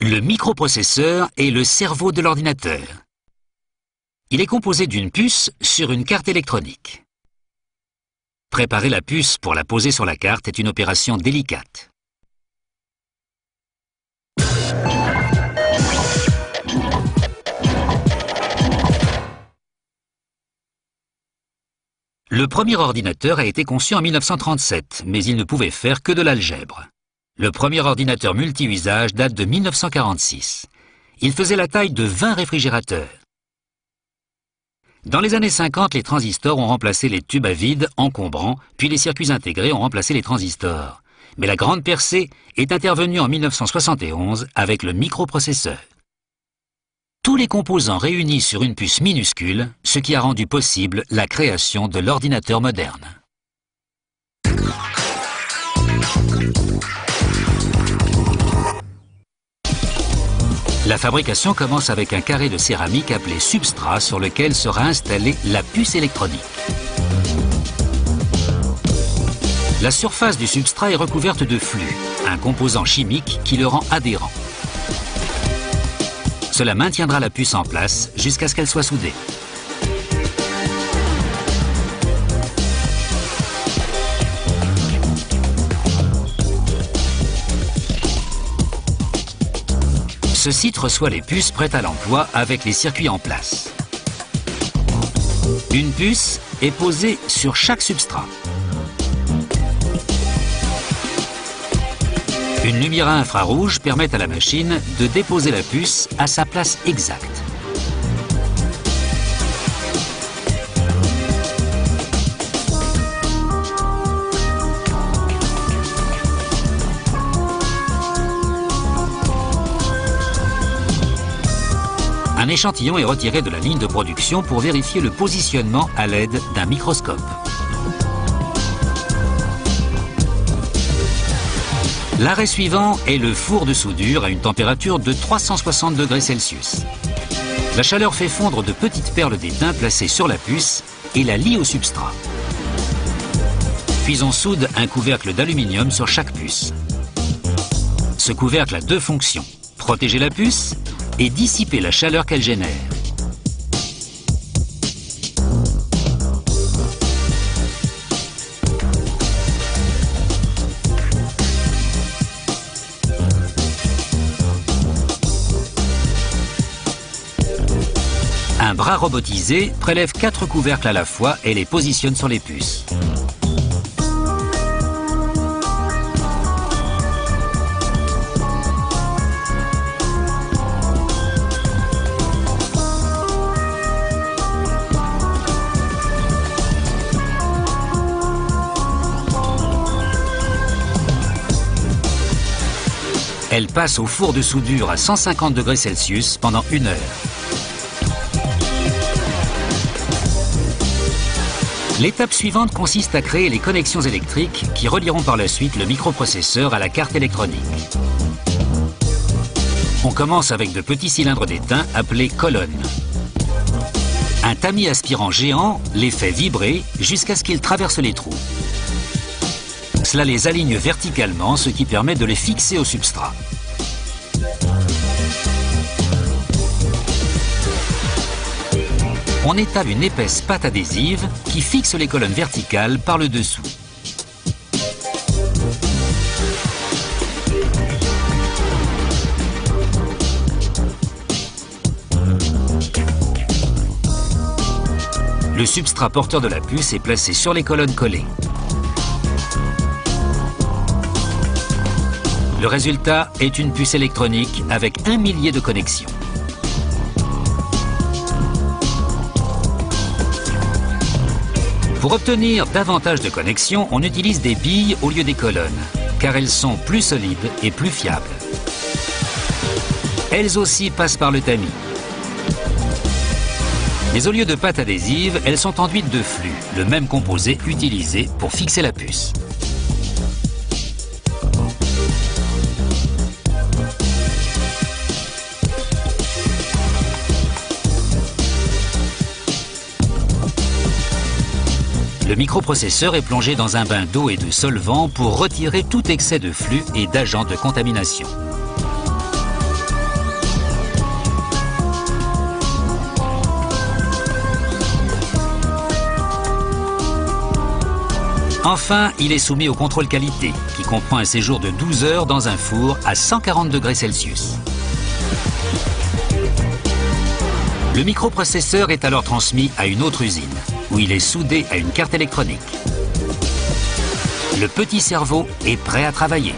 Le microprocesseur est le cerveau de l'ordinateur. Il est composé d'une puce sur une carte électronique. Préparer la puce pour la poser sur la carte est une opération délicate. Le premier ordinateur a été conçu en 1937, mais il ne pouvait faire que de l'algèbre. Le premier ordinateur multi-usage date de 1946. Il faisait la taille de 20 réfrigérateurs. Dans les années 50, les transistors ont remplacé les tubes à vide encombrants, puis les circuits intégrés ont remplacé les transistors. Mais la grande percée est intervenue en 1971 avec le microprocesseur. Tous les composants réunis sur une puce minuscule, ce qui a rendu possible la création de l'ordinateur moderne. La fabrication commence avec un carré de céramique appelé substrat sur lequel sera installée la puce électronique. La surface du substrat est recouverte de flux, un composant chimique qui le rend adhérent. Cela maintiendra la puce en place jusqu'à ce qu'elle soit soudée. Ce site reçoit les puces prêtes à l'emploi avec les circuits en place. Une puce est posée sur chaque substrat. Une lumière à infrarouge permet à la machine de déposer la puce à sa place exacte. Un échantillon est retiré de la ligne de production pour vérifier le positionnement à l'aide d'un microscope. L'arrêt suivant est le four de soudure à une température de 360 degrés Celsius. La chaleur fait fondre de petites perles d'étain placées sur la puce et la lie au substrat. Puis on soude un couvercle d'aluminium sur chaque puce. Ce couvercle a deux fonctions: protéger la puce et dissiper la chaleur qu'elle génère. Un bras robotisé prélève 4 couvercles à la fois et les positionne sur les puces. Elle passe au four de soudure à 150 degrés Celsius pendant 1 heure. L'étape suivante consiste à créer les connexions électriques qui relieront par la suite le microprocesseur à la carte électronique. On commence avec de petits cylindres d'étain appelés colonnes. Un tamis aspirant géant les fait vibrer jusqu'à ce qu'ils traversent les trous. Cela les aligne verticalement, ce qui permet de les fixer au substrat. On étale une épaisse pâte adhésive qui fixe les colonnes verticales par le dessous. Le substrat porteur de la puce est placé sur les colonnes collées. Le résultat est une puce électronique avec 1 millier de connexions. Pour obtenir davantage de connexions, on utilise des billes au lieu des colonnes, car elles sont plus solides et plus fiables. Elles aussi passent par le tamis. Mais au lieu de pâte adhésive, elles sont enduites de flux, le même composé utilisé pour fixer la puce. Le microprocesseur est plongé dans un bain d'eau et de solvant pour retirer tout excès de flux et d'agents de contamination. Enfin, il est soumis au contrôle qualité, qui comprend un séjour de 12 heures dans un four à 140 degrés Celsius. Le microprocesseur est alors transmis à une autre usine, où il est soudé à une carte électronique. Le petit cerveau est prêt à travailler.